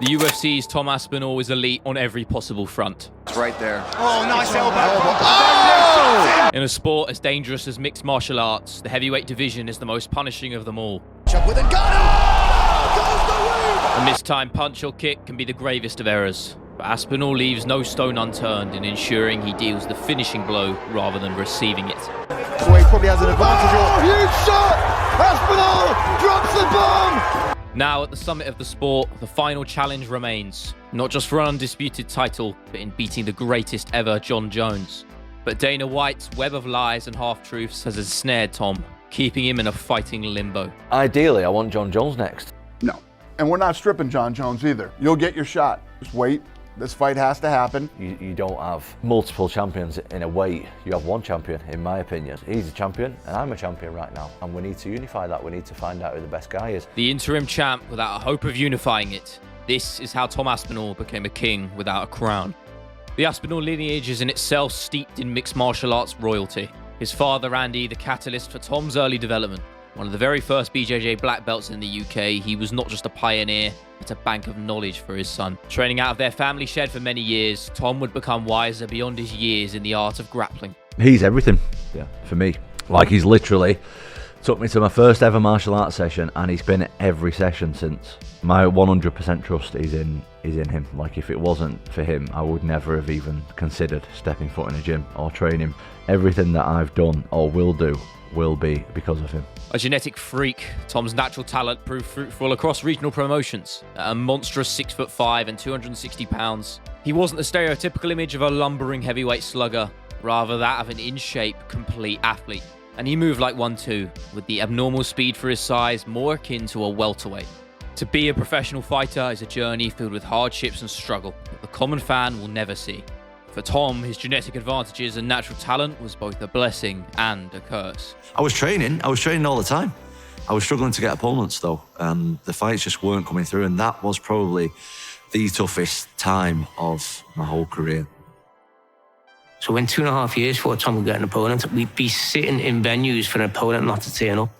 The UFC's Tom Aspinall is elite on every possible front. It's right there. Oh, nice elbow. Oh! In a sport as dangerous as mixed martial arts, the heavyweight division is the most punishing of them all. With a gun. Oh, goes the win. A mistimed punch or kick can be the gravest of errors, but Aspinall leaves no stone unturned in ensuring he deals the finishing blow rather than receiving it. So he probably has an advantage. Oh, huge shot! Aspinall drops the bomb! Now at the summit of the sport, the final challenge remains, not just for an undisputed title, but in beating the greatest ever John Jones. But Dana White's web of lies and half-truths has ensnared Tom, keeping him in a fighting limbo. Ideally, I want John Jones next. No. And we're not stripping John Jones either. You'll get your shot. Just wait. This fight has to happen. You don't have multiple champions in a weight. You have one champion, in my opinion. He's a champion, and I'm a champion right now. And we need to unify that. We need to find out who the best guy is. The interim champ without a hope of unifying it. This is how Tom Aspinall became a king without a crown. The Aspinall lineage is in itself steeped in mixed martial arts royalty. His father, Andy, the catalyst for Tom's early development. One of the very first BJJ black belts in the UK, he was not just a pioneer, but a bank of knowledge for his son. Training out of their family shed for many years, Tom would become wiser beyond his years in the art of grappling. He's everything, for me. Like, he's literally took me to my first ever martial arts session, and he's been at every session since. My 100% trust is in him. Like, if it wasn't for him, I would never have even considered stepping foot in a gym or training. Everything that I've done or will do will be because of him. A genetic freak, Tom's natural talent proved fruitful across regional promotions. At a monstrous 6'5" and 260 pounds, he wasn't the stereotypical image of a lumbering heavyweight slugger, rather that of an in-shape, complete athlete. And he moved like 1-2, with the abnormal speed for his size more akin to a welterweight. To be a professional fighter is a journey filled with hardships and struggle that the common fan will never see. For Tom, his genetic advantages and natural talent was both a blessing and a curse. I was training all the time. I was struggling to get opponents though, and the fights just weren't coming through, and that was probably the toughest time of my whole career. So in 2.5 years before Tom would get an opponent, we'd be sitting in venues for an opponent not to turn up.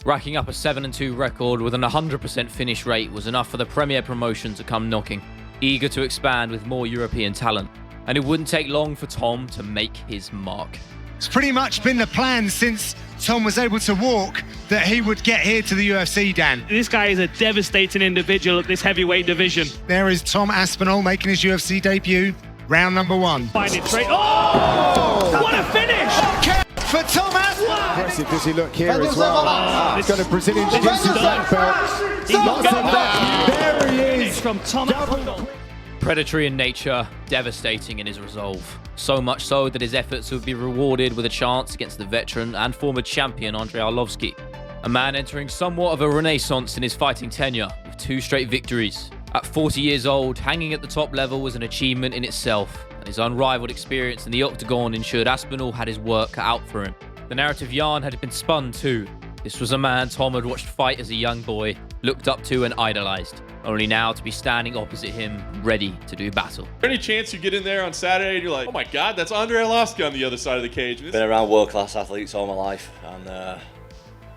Racking up a 7-2 record with an 100% finish rate was enough for the Premier promotion to come knocking, eager to expand with more European talent. And it wouldn't take long for Tom to make his mark. It's pretty much been the plan since Tom was able to walk that he would get here to the UFC, Dan. This guy is a devastating individual at this heavyweight division. There is Tom Aspinall making his UFC debut, round number 1. Find it straight. Oh! What a finish! Okay, for Tom Aspinall! Impressive does he look here as well. He's got a Brazilian Jiu-Jitsu black belt. There he is. It's from Tom Aspinall. Predatory in nature, devastating in his resolve. So much so that his efforts would be rewarded with a chance against the veteran and former champion Andrei Arlovski. A man entering somewhat of a renaissance in his fighting tenure, with 2 straight victories. At 40 years old, hanging at the top level was an achievement in itself, and his unrivaled experience in the octagon ensured Aspinall had his work cut out for him. The narrative yarn had been spun too. This was a man Tom had watched fight as a young boy, looked up to and idolized, only now to be standing opposite him, ready to do battle. Any chance you get in there on Saturday and you're like, oh my God, that's Andrei Arlovski on the other side of the cage. Been around world-class athletes all my life, and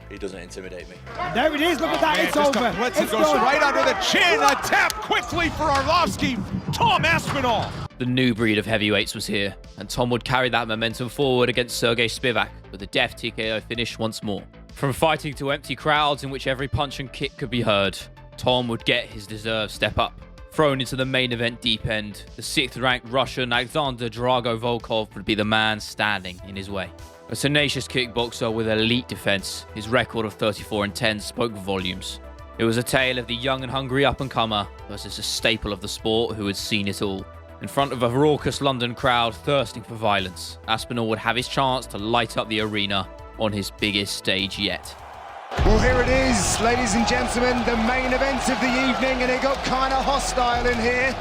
he doesn't intimidate me. There it is, look at that, it's over. It goes right under the chin, a tap quickly for Arlovski, Tom Aspinall. The new breed of heavyweights was here, and Tom would carry that momentum forward against Sergey Spivak with a deft TKO finish once more. From fighting to empty crowds in which every punch and kick could be heard, Tom would get his deserved step up. Thrown into the main event deep end, the 6th-ranked Russian Alexander Drago Volkov would be the man standing in his way. A tenacious kickboxer with elite defense, his record of 34-10 spoke volumes. It was a tale of the young and hungry up-and-comer versus a staple of the sport who had seen it all. In front of a raucous London crowd thirsting for violence, Aspinall would have his chance to light up the arena on his biggest stage yet. Well, here it is, ladies and gentlemen, the main event of the evening, and it got kind of hostile in here.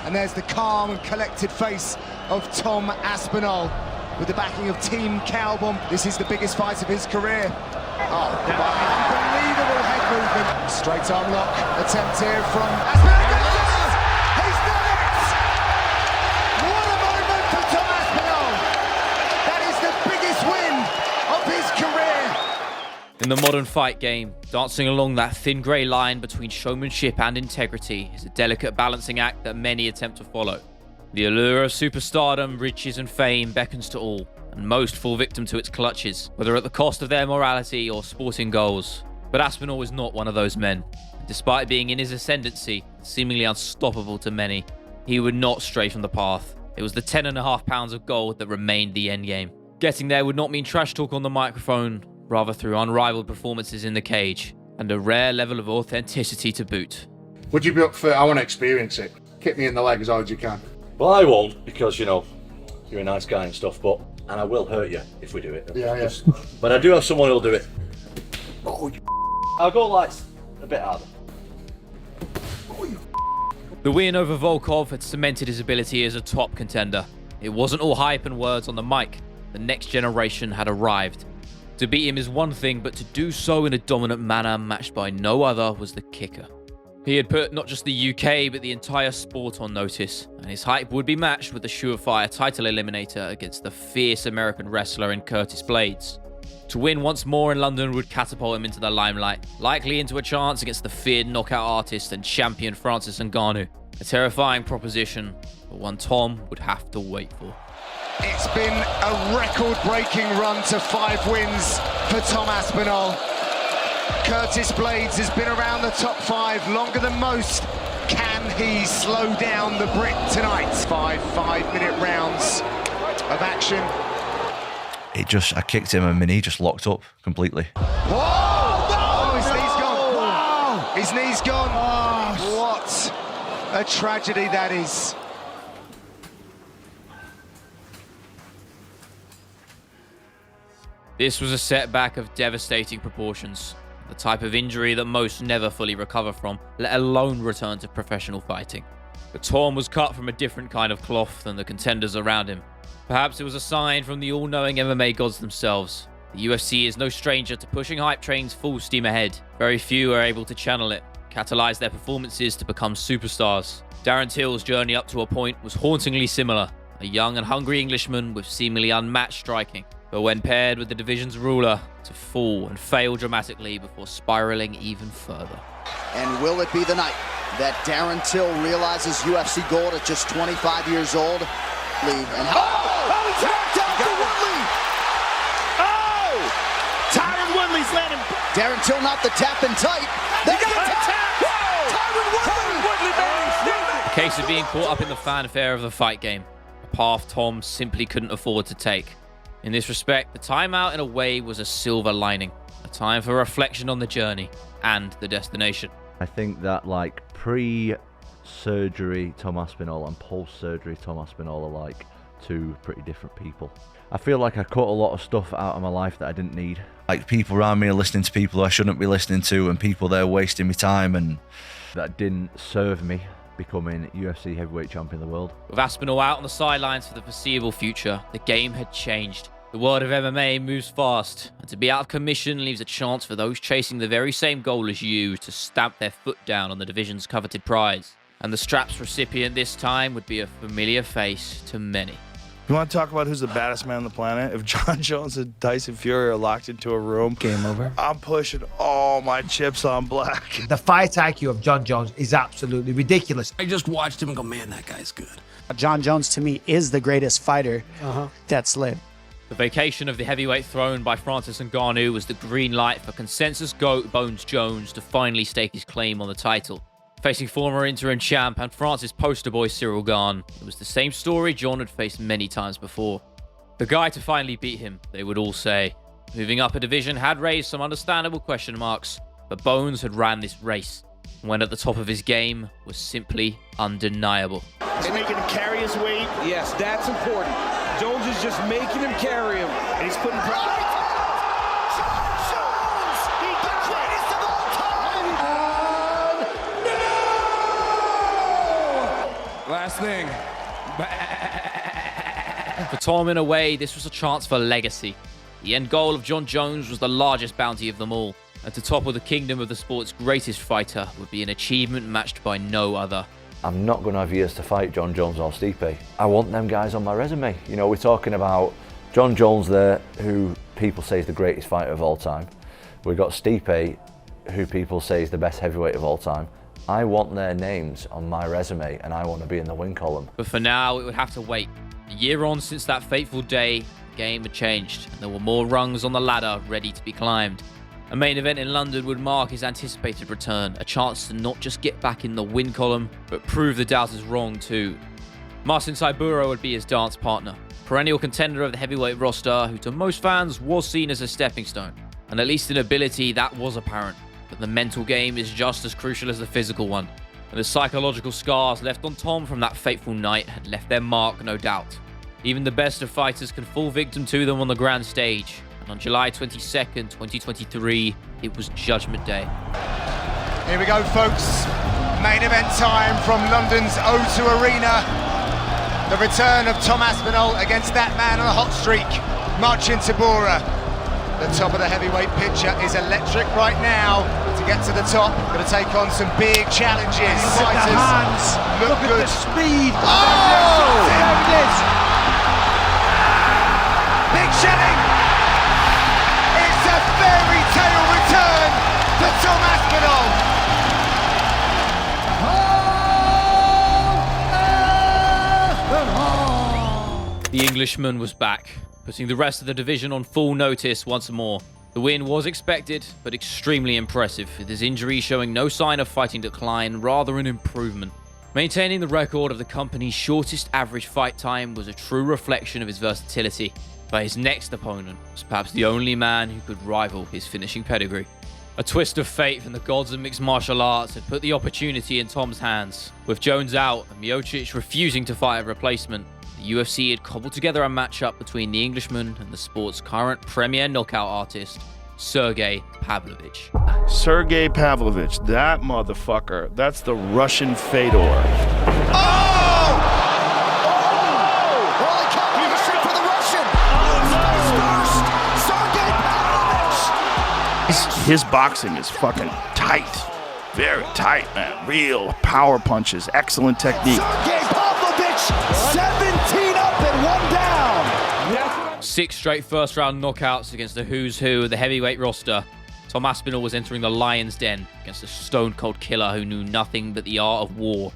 And there's the calm and collected face of Tom Aspinall with the backing of Team Cowbomb. This is the biggest fight of his career. Oh, unbelievable head movement. Straight arm lock attempt here from Aspinall. He's done it! What a moment for Tom Aspinall! That is the biggest win of his career. In the modern fight game, dancing along that thin grey line between showmanship and integrity is a delicate balancing act that many attempt to follow. The allure of superstardom, riches and fame beckons to all, and most fall victim to its clutches, whether at the cost of their morality or sporting goals. But Aspinall was not one of those men. Despite being in his ascendancy, seemingly unstoppable to many, he would not stray from the path. It was the 10.5 pounds of gold that remained the endgame. Getting there would not mean trash talk on the microphone, rather through unrivaled performances in the cage, and a rare level of authenticity to boot. Would you be up for, I want to experience it, kick me in the leg as hard as you can? Well, I won't, because, you know, you're a nice guy and stuff, and I will hurt you if we do it. Yeah. But I do have someone who'll do it. I'll go like a bit harder. The win over Volkov had cemented his ability as a top contender. It wasn't all hype and words on the mic. The next generation had arrived. To beat him is one thing, but to do so in a dominant manner matched by no other was the kicker. He had put not just the UK, but the entire sport on notice, and his hype would be matched with the surefire title eliminator against the fierce American wrestler in Curtis Blades. To win once more in London would catapult him into the limelight, likely into a chance against the feared knockout artist and champion Francis Ngannou. A terrifying proposition, but one Tom would have to wait for. It's been a record-breaking run to 5 wins for Tom Aspinall. Curtis Blades has been around the top 5 longer than most. Can he slow down the Brit tonight? 5 5-minute rounds of action. I kicked him and my knee just locked up completely. Whoa! Oh, his knee's gone. Wow! His knee's gone. Oh. What a tragedy that is. This was a setback of devastating proportions, the type of injury that most never fully recover from, let alone return to professional fighting. But Tom was cut from a different kind of cloth than the contenders around him. Perhaps it was a sign from the all-knowing MMA gods themselves. The UFC is no stranger to pushing hype trains full steam ahead. Very few are able to channel it, catalyze their performances to become superstars. Darren Till's journey up to a point was hauntingly similar, a young and hungry Englishman with seemingly unmatched striking. But when paired with the division's ruler, to fall and fail dramatically before spiraling even further. And will it be the night that Darren Till realizes UFC gold at just 25 years old? And he tapped out to Woodley! Oh! Tyron Woodley's landing. Darren Till not the tap and tight. That's the tap! Tyron Woodley, baby! The case of being caught up in the fanfare of the fight game, a path Tom simply couldn't afford to take. In this respect, the timeout in a way was a silver lining, a time for reflection on the journey and the destination. I think that like pre-surgery Tom Aspinall and post-surgery Tom Aspinall are like two pretty different people. I feel like I cut a lot of stuff out of my life that I didn't need. Like people around me are listening to people who I shouldn't be listening to, and people there wasting my time, and that didn't serve me becoming UFC heavyweight champion of the world. With Aspinall out on the sidelines for the foreseeable future, the game had changed. The world of MMA moves fast, and to be out of commission leaves a chance for those chasing the very same goal as you to stamp their foot down on the division's coveted prize. And the strap's recipient this time would be a familiar face to many. You want to talk about who's the baddest man on the planet? If John Jones and Tyson Fury are locked into a room, Game over. I'm pushing all my chips on black. The fight IQ of John Jones is absolutely ridiculous. I just watched him and go, man, that guy's good. John Jones, to me, is the greatest fighter that's lived. The vacation of the heavyweight throne by Francis Ngannou was the green light for consensus GOAT Bones Jones to finally stake his claim on the title. Facing former interim champ and Francis poster boy Cyril Gane, it was the same story John had faced many times before. The guy to finally beat him, they would all say. Moving up a division had raised some understandable question marks, but Bones had ran this race, and when at the top of his game was simply undeniable. He's making him carry his weight. Yes, that's important. Jones is just making him carry him. And he's putting pressure. Last thing. For Tom, in a way, this was a chance for legacy. The end goal of John Jones was the largest bounty of them all, and to topple the kingdom of the sport's greatest fighter would be an achievement matched by no other. I'm not going to have years to fight John Jones or Stipe. I want them guys on my resume. You know, we're talking about John Jones there, who people say is the greatest fighter of all time. We've got Stipe, who people say is the best heavyweight of all time. I want their names on my resume, and I want to be in the win column. But for now, it would have to wait. A year on since that fateful day, the game had changed, and there were more rungs on the ladder ready to be climbed. A main event in London would mark his anticipated return, a chance to not just get back in the win column, but prove the doubters wrong too. Marcin Tybura would be his dance partner, perennial contender of the heavyweight roster, who to most fans was seen as a stepping stone. And at least in ability, that was apparent. But the mental game is just as crucial as the physical one. And the psychological scars left on Tom from that fateful night had left their mark, no doubt. Even the best of fighters can fall victim to them on the grand stage. And on July 22nd, 2023, it was Judgment Day. Here we go, folks. Main event time from London's O2 Arena. The return of Tom Aspinall against that man on a hot streak, Marcin Tybura. The top of the heavyweight picture is electric right now. To get to the top, going to take on some big challenges. Look at the hands. Look good. at the speed. Oh! There it is. Big shelling. It's a fairy tale return for Tom Aspinall. The Englishman was back, putting the rest of the division on full notice once more. The win was expected, but extremely impressive, with his injury showing no sign of fighting decline, rather an improvement. Maintaining the record of the company's shortest average fight time was a true reflection of his versatility, but his next opponent was perhaps the only man who could rival his finishing pedigree. A twist of fate from the gods of mixed martial arts had put the opportunity in Tom's hands. With Jones out and Miocic refusing to fight a replacement, the UFC had cobbled together a matchup between the Englishman and the sport's current premier knockout artist, Sergey Pavlovich. Sergey Pavlovich, that motherfucker. That's the Russian Fedor. His boxing is fucking tight. Very tight, man. Real power punches, excellent technique. Sergey Pavlovich, 17 up and 1 down. 6 straight first-round knockouts against the who's who of the heavyweight roster. Tom Aspinall was entering the lion's den against a stone-cold killer who knew nothing but the art of war.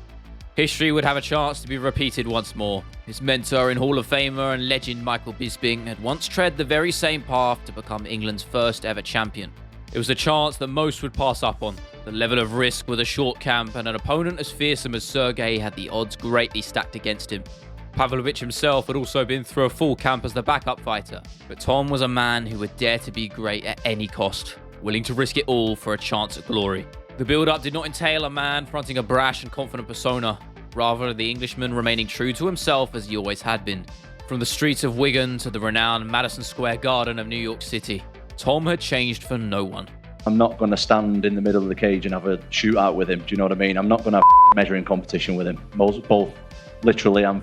History would have a chance to be repeated once more. His mentor in Hall of Famer and legend Michael Bisping had once tread the very same path to become England's first ever champion. It was a chance that most would pass up on. The level of risk with a short camp and an opponent as fearsome as Sergey had the odds greatly stacked against him. Pavlovich himself had also been through a full camp as the backup fighter, but Tom was a man who would dare to be great at any cost, willing to risk it all for a chance at glory. The build-up did not entail a man fronting a brash and confident persona, rather the Englishman remaining true to himself as he always had been. From the streets of Wigan to the renowned Madison Square Garden of New York City, Tom had changed for no one. I'm not going to stand in the middle of the cage and have a shootout with him. Do you know what I mean? I'm not going to have a measuring competition with him. Both literally and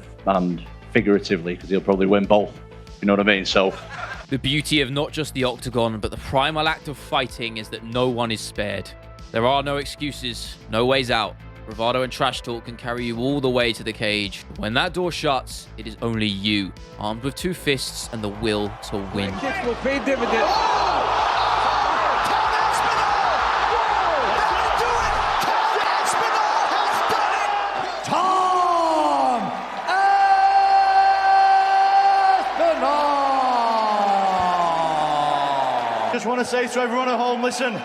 figuratively, because he'll probably win both. You know what I mean? So the beauty of not just the octagon, but the primal act of fighting is that no one is spared. There are no excuses, no ways out. Bravado and trash talk can carry you all the way to the cage. When that door shuts, it is only you, armed with 2 fists and the will to win. Kick will pay dividends. Just want to say to everyone at home, listen,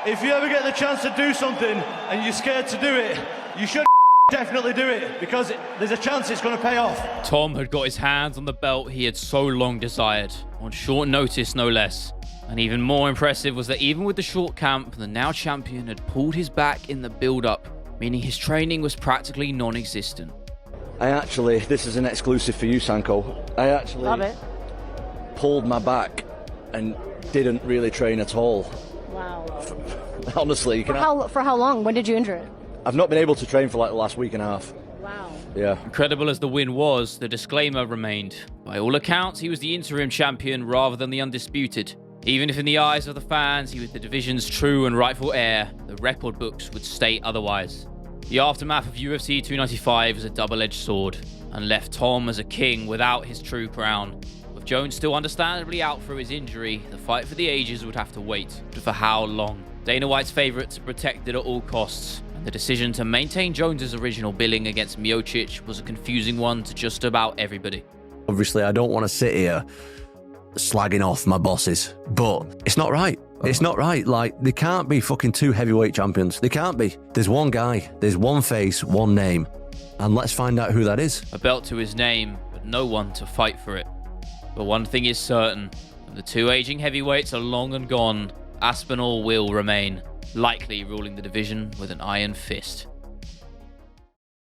if you ever get the chance to do something and you're scared to do it, you should definitely do it, because there's a chance it's going to pay off. Tom had got his hands on the belt he had so long desired, on short notice no less. And even more impressive was that even with the short camp, the now champion had pulled his back in the build-up, meaning his training was practically non-existent. this is an exclusive for you, Sanko. I actually Love it. pulled my back and didn't really train at all. Wow. Honestly, you can For how long? When did you injure it? I've not been able to train for like the last week and a half. Wow. Yeah. Incredible as the win was, the disclaimer remained. By all accounts, he was the interim champion rather than the undisputed. Even if in the eyes of the fans, he was the division's true and rightful heir, the record books would state otherwise. The aftermath of UFC 295 was a double-edged sword, and left Tom as a king without his true crown. With With Jones still understandably out through his injury, the fight for the ages would have to wait. But for how long? Dana White's favourite to protect it at all costs, and the decision to maintain Jones's original billing against Miocic was a confusing one to just about everybody. Obviously, I don't want to sit here slagging off my bosses, but it's not right. It's not right. Like, they can't be fucking 2 heavyweight champions. They can't be. There's one guy, there's one face, one name, and let's find out who that is. A belt to his name, but no one to fight for it. But one thing is certain, when the 2 aging heavyweights are long and gone, Aspinall will remain, likely ruling the division with an iron fist.